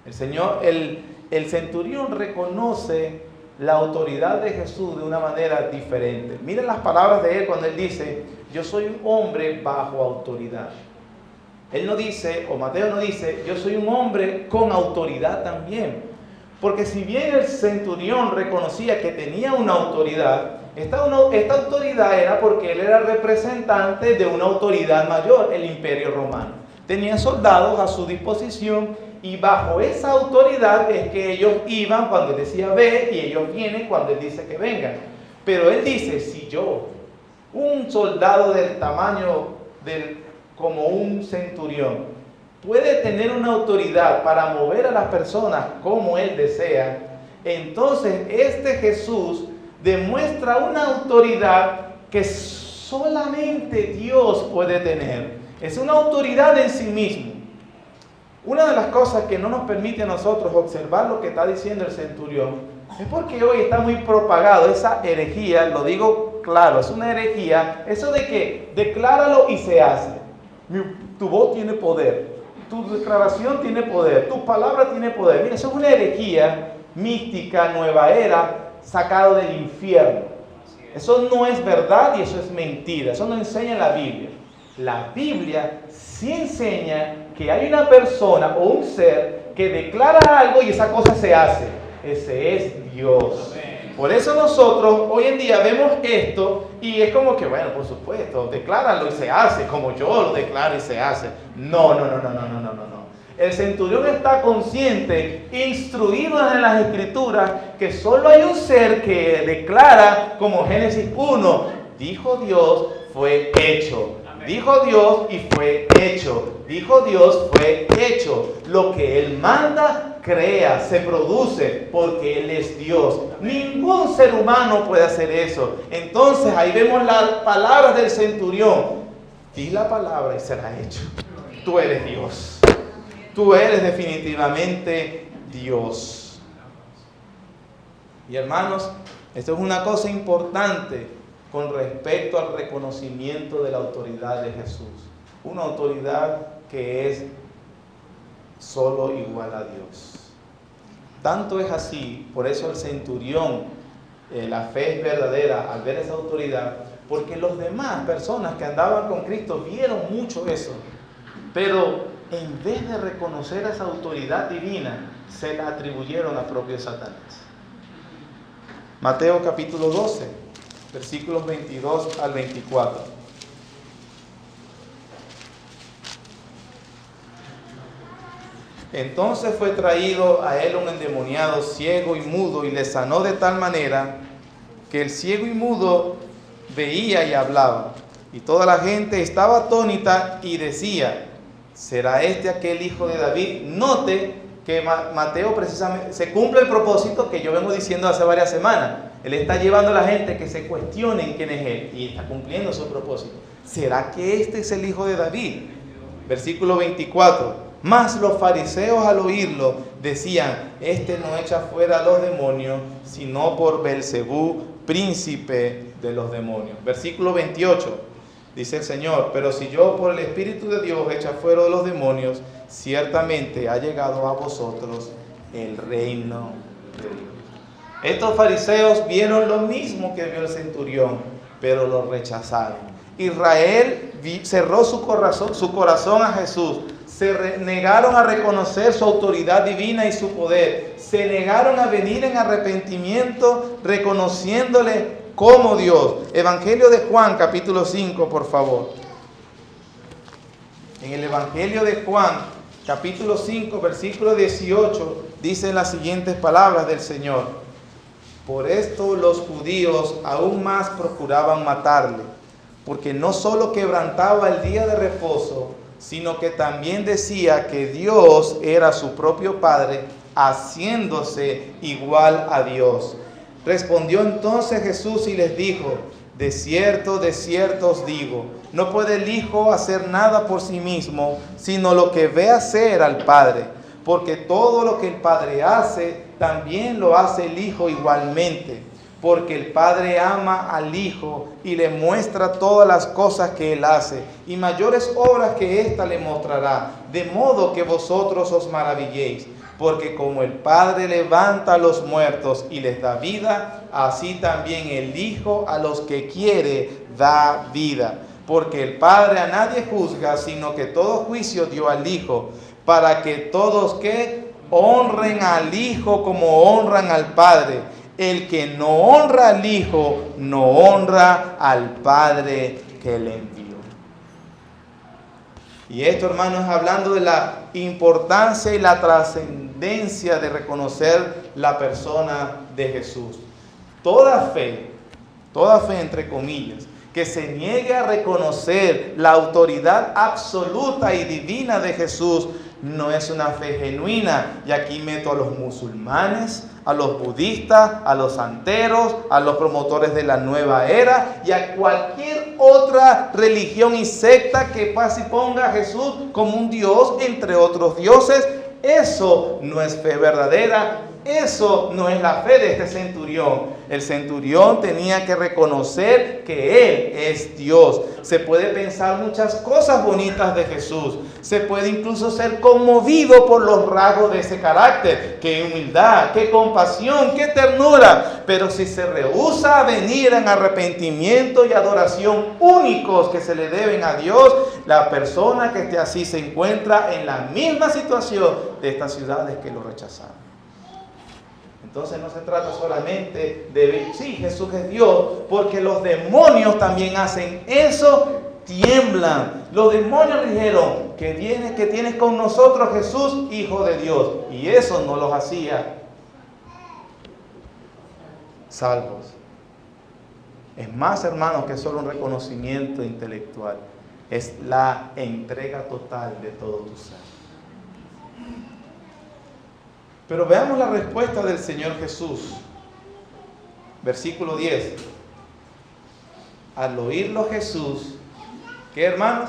El centurión reconoce la autoridad de Jesús de una manera diferente. Miren las palabras de él cuando él dice: yo soy un hombre bajo autoridad. Él no dice, o Mateo no dice, yo soy un hombre con autoridad también. Porque si bien el centurión reconocía que tenía una autoridad, esta autoridad era porque él era representante de una autoridad mayor, el Imperio Romano. Tenía soldados a su disposición, y bajo esa autoridad es que ellos iban cuando él decía ve, y ellos vienen cuando él dice que vengan. Pero él dice: si yo, un soldado del tamaño como un centurión, puede tener una autoridad para mover a las personas como él desea, entonces este Jesús demuestra una autoridad que solamente Dios puede tener. Es una autoridad en sí mismo. Una de las cosas que no nos permite a nosotros observar lo que está diciendo el centurión es porque hoy está muy propagado esa herejía. Lo digo claro, es una herejía, eso de que decláralo y se hace. Tu voz tiene poder, tu declaración tiene poder, tu palabra tiene poder. Mira, eso es una herejía mística, nueva era, sacado del infierno. Eso no es verdad y eso es mentira. Eso no enseña la Biblia. La Biblia sí enseña que hay una persona o un ser que declara algo y esa cosa se hace. Ese es Dios. Por eso nosotros hoy en día vemos esto y es como que, bueno, por supuesto, decláralo y se hace, como yo lo declaro y se hace. No. El centurión está consciente, instruido en las Escrituras, que solo hay un ser que declara, como Génesis 1, dijo Dios, fue hecho. Dijo Dios y fue hecho. Dijo Dios, fue hecho. Lo que Él manda, crea, se produce, porque Él es Dios. Ningún ser humano puede hacer eso. Entonces ahí vemos las palabras del centurión. Di la palabra y será hecho. Tú eres Dios. Tú eres definitivamente Dios. Y hermanos, esto es una cosa importante con respecto al reconocimiento de la autoridad de Jesús. Una autoridad que es solo igual a Dios. Tanto es así, por eso el centurión, la fe es verdadera al ver esa autoridad, porque los demás personas que andaban con Cristo vieron mucho eso, pero en vez de reconocer esa autoridad divina, se la atribuyeron a propio Satanás. Mateo capítulo 12, versículos 22 al 24. Entonces fue traído a él un endemoniado ciego y mudo, y le sanó de tal manera que el ciego y mudo veía y hablaba. Y toda la gente estaba atónita y decía: ¿será este aquel hijo de David? Note que Mateo precisamente se cumple el propósito que yo vengo diciendo hace varias semanas. Él está llevando a la gente que se cuestionen quién es él, y está cumpliendo su propósito. ¿será que este es el hijo de David? Versículo 24. Mas los fariseos al oírlo decían, este no echa fuera a los demonios, sino por Belcebú, príncipe de los demonios. Versículo 28. Dice el Señor, pero si yo por el Espíritu de Dios echa fuera de los demonios, ciertamente ha llegado a vosotros el reino de Dios. Estos fariseos vieron lo mismo que vio el centurión, pero lo rechazaron. Israel cerró su corazón a Jesús. Se negaron a reconocer su autoridad divina y su poder. Se negaron a venir en arrepentimiento, reconociéndole como Dios. Evangelio de Juan, capítulo 5, por favor. En el Evangelio de Juan, capítulo 5, versículo 18, dicen las siguientes palabras del Señor. Por esto los judíos aún más procuraban matarle, porque no solo quebrantaba el día de reposo, sino que también decía que Dios era su propio Padre, haciéndose igual a Dios. Respondió entonces Jesús y les dijo, de cierto os digo, no puede el Hijo hacer nada por sí mismo, sino lo que ve hacer al Padre, porque todo lo que el Padre hace, también lo hace el Hijo igualmente, porque el Padre ama al Hijo y le muestra todas las cosas que Él hace, y mayores obras que ésta le mostrará, de modo que vosotros os maravilléis. Porque como el Padre levanta a los muertos y les da vida, así también el Hijo a los que quiere da vida. Porque el Padre a nadie juzga, sino que todo juicio dio al Hijo, para que todos que honren al Hijo como honran al Padre. El que no honra al Hijo, no honra al Padre que le envió. Y esto, hermanos, hablando de la importancia y la trascendencia de reconocer la persona de Jesús. Toda fe entre comillas, que se niegue a reconocer la autoridad absoluta y divina de Jesús, no es una fe genuina. Y aquí meto a los musulmanes, a los budistas, a los santeros, a los promotores de la nueva era y a cualquier otra religión y secta que pase y ponga a Jesús como un Dios entre otros dioses. Eso no es fe verdadera. Eso no es la fe de este centurión. El centurión tenía que reconocer que Él es Dios. Se puede pensar muchas cosas bonitas de Jesús. Se puede incluso ser conmovido por los rasgos de ese carácter. Qué humildad, qué compasión, qué ternura. Pero si se rehúsa a venir en arrepentimiento y adoración únicos que se le deben a Dios, la persona que esté así se encuentra en la misma situación de estas ciudades que lo rechazaron. Entonces no se trata solamente de, sí, Jesús es Dios, porque los demonios también hacen eso, tiemblan. Los demonios dijeron que tienes con nosotros Jesús, Hijo de Dios. Y eso no los hacía salvos. Es más, hermanos, que solo un reconocimiento intelectual. Es la entrega total de todo tu ser. Pero veamos la respuesta del Señor Jesús. Versículo 10. Al oírlo Jesús, ¿qué, hermanos?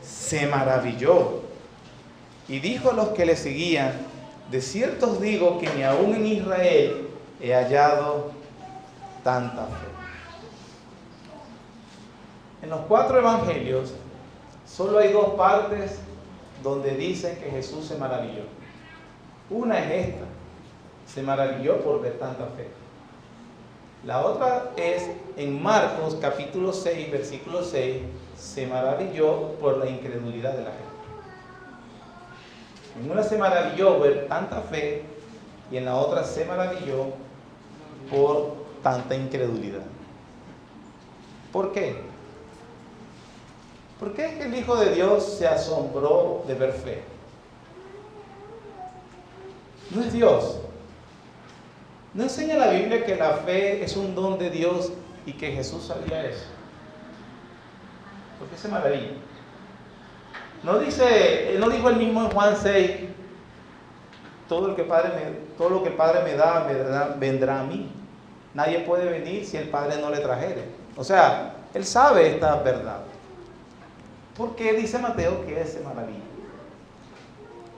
Se maravilló. Y dijo a los que le seguían, de cierto os digo que ni aún en Israel he hallado tanta fe. En los 4 evangelios, solo hay 2 partes donde dicen que Jesús se maravilló. Una es esta, se maravilló por ver tanta fe. La otra es en Marcos capítulo 6, versículo 6, se maravilló por la incredulidad de la gente. En una se maravilló ver tanta fe y en la otra se maravilló por tanta incredulidad. ¿Por qué? ¿Por qué es que el Hijo de Dios se asombró de ver fe? No es Dios. ¿No enseña la Biblia que la fe es un don de Dios y que Jesús sabía eso? ¿Por qué se maravilla? No dijo el mismo en Juan 6, todo lo que el Padre me da vendrá a mí. Nadie puede venir si el Padre no le trajere. O sea, Él sabe esta verdad. Porque dice Mateo que Él se maravilla.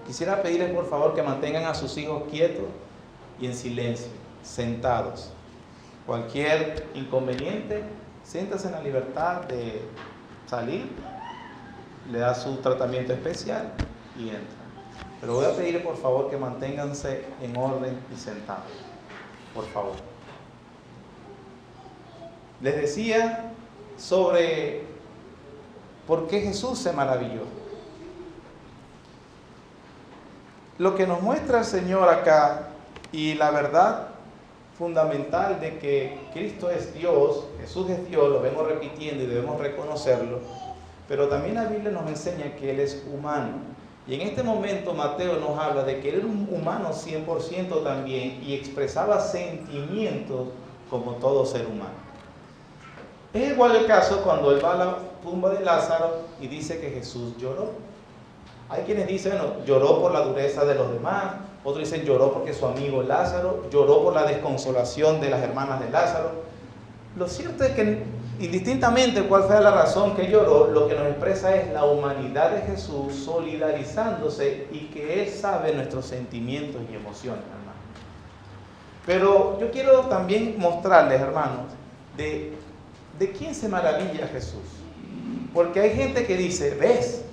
Quisiera pedirles por favor que mantengan a sus hijos quietos y en silencio, sentados. Cualquier inconveniente, siéntase en la libertad de salir, le da su tratamiento especial y entra. Pero voy a pedirle por favor que manténganse en orden y sentados, por favor. Les decía sobre por qué Jesús se maravilló. Lo que nos muestra el Señor acá y la verdad fundamental de que Cristo es Dios, Jesús es Dios, lo vemos repitiendo y debemos reconocerlo, pero también la Biblia nos enseña que Él es humano. Y en este momento Mateo nos habla de que Él era un humano 100% también y expresaba sentimientos como todo ser humano. Es igual el caso cuando Él va a la tumba de Lázaro y dice que Jesús lloró. Hay quienes dicen, bueno, lloró por la dureza de los demás, otros dicen lloró porque su amigo Lázaro, lloró por la desconsolación de las hermanas de Lázaro. Lo cierto es que indistintamente cuál fue la razón que lloró, lo que nos expresa es la humanidad de Jesús solidarizándose y que Él sabe nuestros sentimientos y emociones, hermanos. Pero yo quiero también mostrarles, hermanos, de quién se maravilla Jesús. Porque hay gente que dice, ¿ves?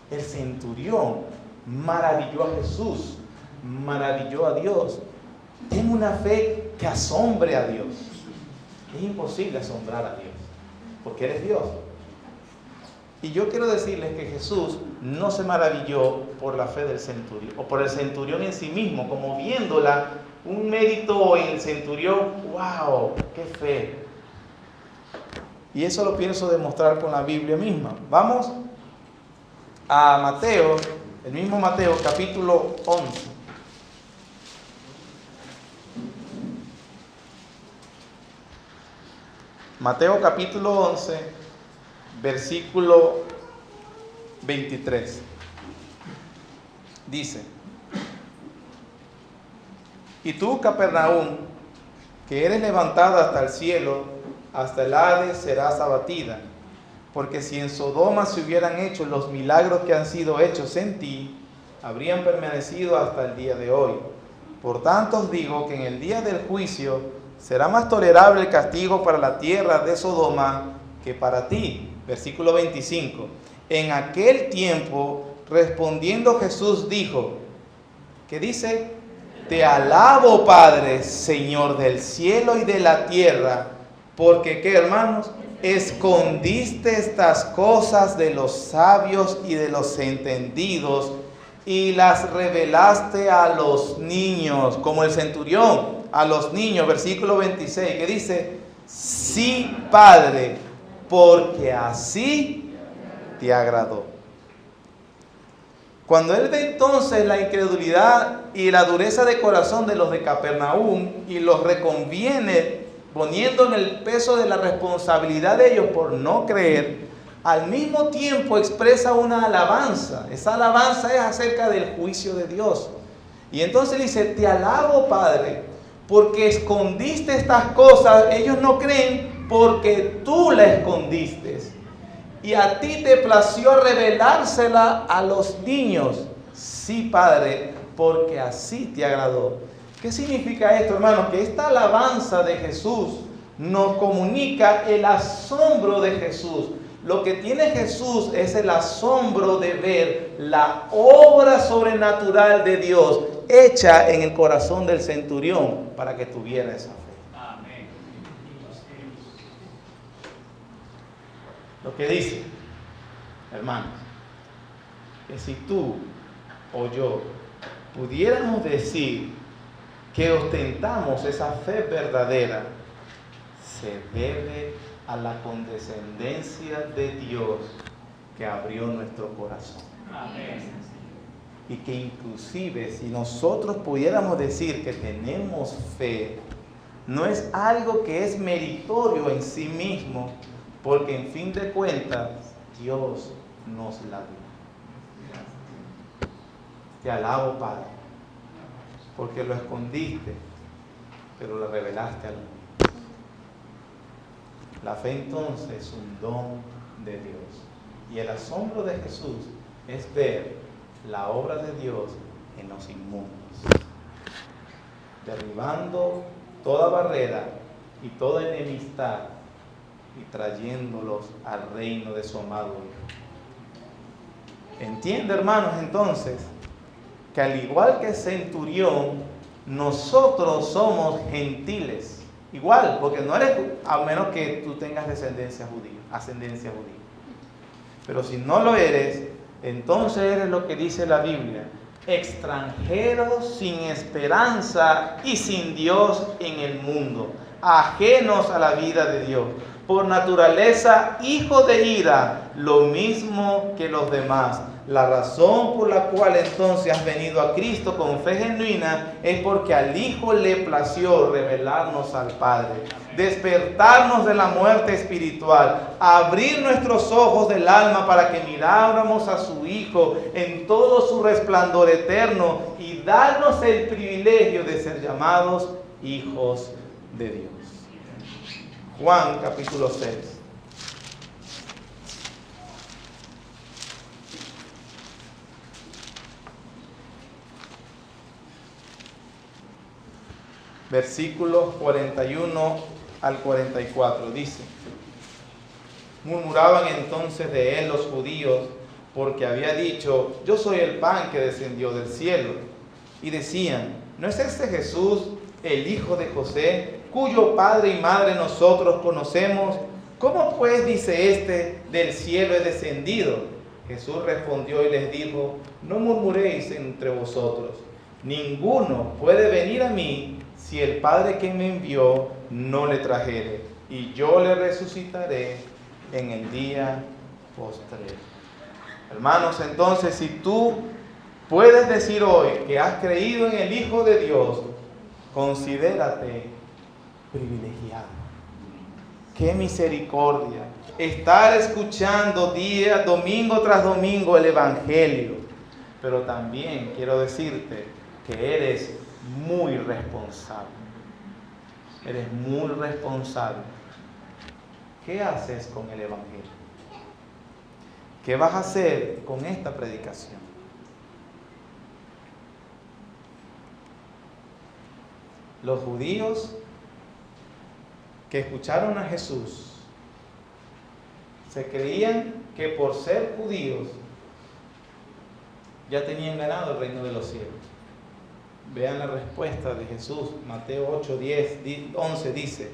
El centurión maravilló a Jesús, maravilló a Dios. Tengo una fe que asombre a Dios. Es imposible asombrar a Dios, porque Él es Dios. Y yo quiero decirles que Jesús no se maravilló por la fe del centurión, o por el centurión en sí mismo, como viéndola, un mérito en el centurión, ¡wow! ¡Qué fe! Y eso lo pienso demostrar con la Biblia misma. Vamos a Mateo, el mismo Mateo, capítulo 11. Mateo capítulo 11, versículo 23. Dice: Y tú, Capernaum, que eres levantada hasta el cielo, hasta el Hades serás abatida. Porque si en Sodoma se hubieran hecho los milagros que han sido hechos en ti, habrían permanecido hasta el día de hoy. Por tanto os digo que en el día del juicio será más tolerable el castigo para la tierra de Sodoma que para ti. Versículo 25. En aquel tiempo, respondiendo Jesús dijo, ¿qué dice? Te alabo, Padre, Señor del cielo y de la tierra, porque, ¿qué, hermanos? Escondiste estas cosas de los sabios y de los entendidos y las revelaste a los niños, como el centurión, a los niños. Versículo 26, que dice, sí, Padre, porque así te agradó. Cuando él ve entonces la incredulidad y la dureza de corazón de los de Capernaum y los reconviene, poniendo en el peso de la responsabilidad de ellos por no creer, al mismo tiempo expresa una alabanza. Esa alabanza es acerca del juicio de Dios. Y entonces dice, te alabo, Padre, porque escondiste estas cosas. Ellos no creen porque tú la escondiste. Y a ti te plació revelársela a los niños. Sí, Padre, porque así te agradó. ¿Qué significa esto, hermanos? Que esta alabanza de Jesús nos comunica el asombro de Jesús. Lo que tiene Jesús es el asombro de ver la obra sobrenatural de Dios hecha en el corazón del centurión para que tuviera esa fe. Amén. Lo que dice, hermanos, que si tú o yo pudiéramos decir que ostentamos esa fe verdadera, se debe a la condescendencia de Dios que abrió nuestro corazón. Amén. Y que inclusive si nosotros pudiéramos decir que tenemos fe, no es algo que es meritorio en sí mismo, porque en fin de cuentas Dios nos la dio. Te alabo, Padre, porque lo escondiste, pero lo revelaste al mundo. La fe entonces es un don de Dios. Y el asombro de Jesús es ver la obra de Dios en los inmundos, derribando toda barrera y toda enemistad y trayéndolos al reino de su amado Hijo. Entiende, hermanos, entonces, que al igual que el centurión, nosotros somos gentiles. Igual, porque no eres, a menos que tú tengas ascendencia judía. Pero si no lo eres, entonces eres lo que dice la Biblia: extranjeros sin esperanza y sin Dios en el mundo, ajenos a la vida de Dios, por naturaleza hijos de ira, lo mismo que los demás. La razón por la cual entonces has venido a Cristo con fe genuina es porque al Hijo le plació revelarnos al Padre, despertarnos de la muerte espiritual, abrir nuestros ojos del alma para que miráramos a su Hijo en todo su resplandor eterno y darnos el privilegio de ser llamados hijos de Dios. Juan capítulo 6. Versículos 41 al 44 dice: murmuraban entonces de él los judíos, porque había dicho: yo soy el pan que descendió del cielo. Y decían: ¿no es este Jesús, el hijo de José, cuyo padre y madre nosotros conocemos? ¿Cómo pues dice este: del cielo he descendido? Jesús respondió y les dijo: no murmuréis entre vosotros. Ninguno puede venir a mí si el Padre que me envió no le trajere, y yo le resucitaré en el día postrero. Hermanos, entonces, si tú puedes decir hoy que has creído en el Hijo de Dios, considérate privilegiado. ¡Qué misericordia! Estar escuchando domingo tras domingo el Evangelio. Pero también quiero decirte que eres muy responsable. Eres muy responsable. ¿Qué haces con el Evangelio? ¿Qué vas a hacer con esta predicación? Los judíos que escucharon a Jesús se creían que por ser judíos ya tenían ganado el reino de los cielos. Vean la respuesta de Jesús. Mateo 8, 10, 11 dice: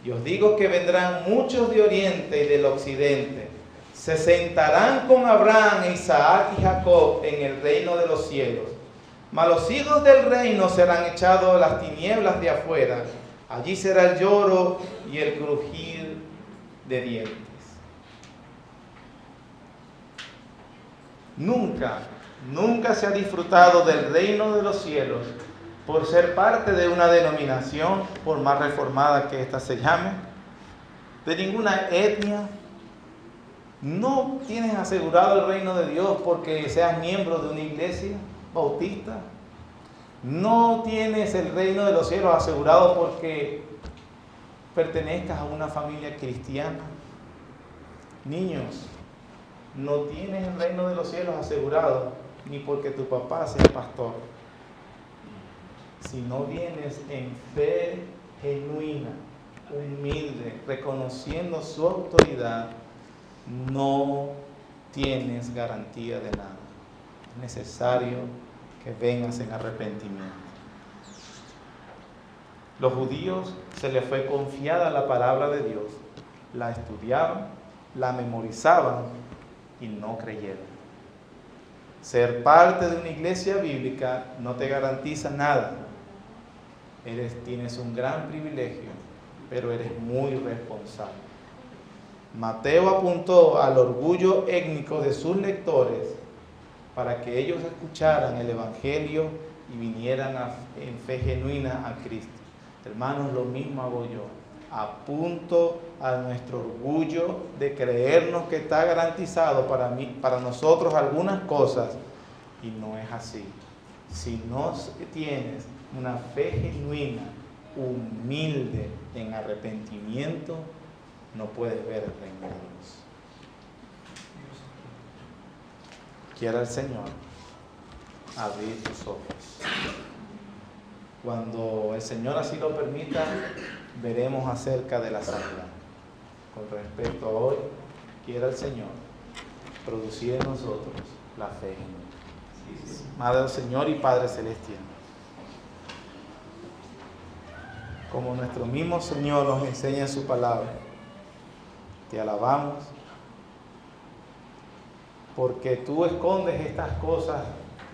y os digo que vendrán muchos de oriente y del occidente, se sentarán con Abraham, Isaac y Jacob en el reino de los cielos. Mas los hijos del reino serán echados a las tinieblas de afuera. Allí será el lloro y el crujir de dientes. Nunca se ha disfrutado del reino de los cielos por ser parte de una denominación, por más reformada que ésta se llame, de ninguna etnia. No tienes asegurado el reino de Dios porque seas miembro de una iglesia bautista. No tienes el reino de los cielos asegurado porque pertenezcas a una familia cristiana. Niños, no tienes el reino de los cielos asegurado ni porque tu papá sea pastor. Si no vienes en fe genuina, humilde, reconociendo su autoridad, no tienes garantía de nada. Es necesario que vengas en arrepentimiento. Los judíos se les fue confiada la palabra de Dios, la estudiaban, la memorizaban y no creyeron. Ser parte de una iglesia bíblica no te garantiza nada. Tienes un gran privilegio, pero eres muy responsable. Mateo apuntó al orgullo étnico de sus lectores para que ellos escucharan el Evangelio y vinieran en fe genuina a Cristo. Hermanos, lo mismo hago yo. Apunto a nuestro orgullo de creernos que está garantizado para nosotros algunas cosas, y no es así. Si no tienes una fe genuina, humilde, en arrepentimiento, no puedes ver el reino de Dios. Quiera el Señor abrir tus ojos. Cuando el Señor así lo permita, veremos acerca de la sanidad. Con respecto a hoy, quiera el Señor producir en nosotros la fe. Madre del Señor y Padre Celestial, como nuestro mismo Señor nos enseña en su palabra, te alabamos porque tú escondes estas cosas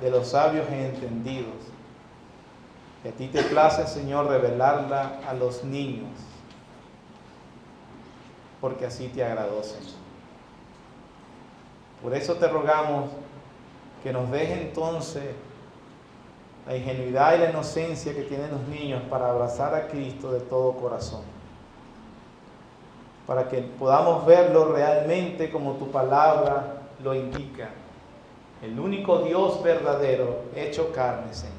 de los sabios y entendidos. Y a ti te place, Señor, revelarla a los niños, porque así te agradó, Señor. Por eso te rogamos que nos deje entonces la ingenuidad y la inocencia que tienen los niños para abrazar a Cristo de todo corazón, para que podamos verlo realmente como tu palabra lo indica, el único Dios verdadero hecho carne, Señor,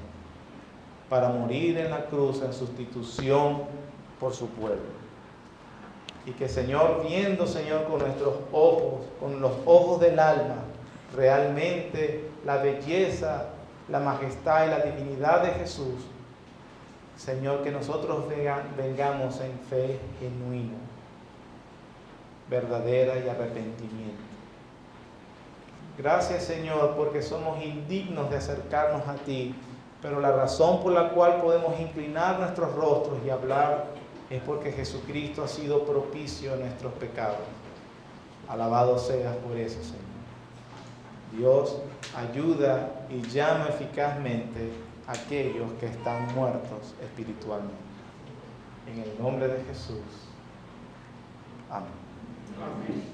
para morir en la cruz en sustitución por su pueblo. Y que, Señor, viendo, Señor, con nuestros ojos, con los ojos del alma, realmente la belleza, la majestad y la divinidad de Jesús, Señor, que nosotros vengamos en fe genuina, verdadera y arrepentimiento. Gracias, Señor, porque somos indignos de acercarnos a ti, pero la razón por la cual podemos inclinar nuestros rostros y hablar es porque Jesucristo ha sido propicio a nuestros pecados. Alabado seas por eso, Señor. Dios ayuda y llama eficazmente a aquellos que están muertos espiritualmente. En el nombre de Jesús. Amén. Amén.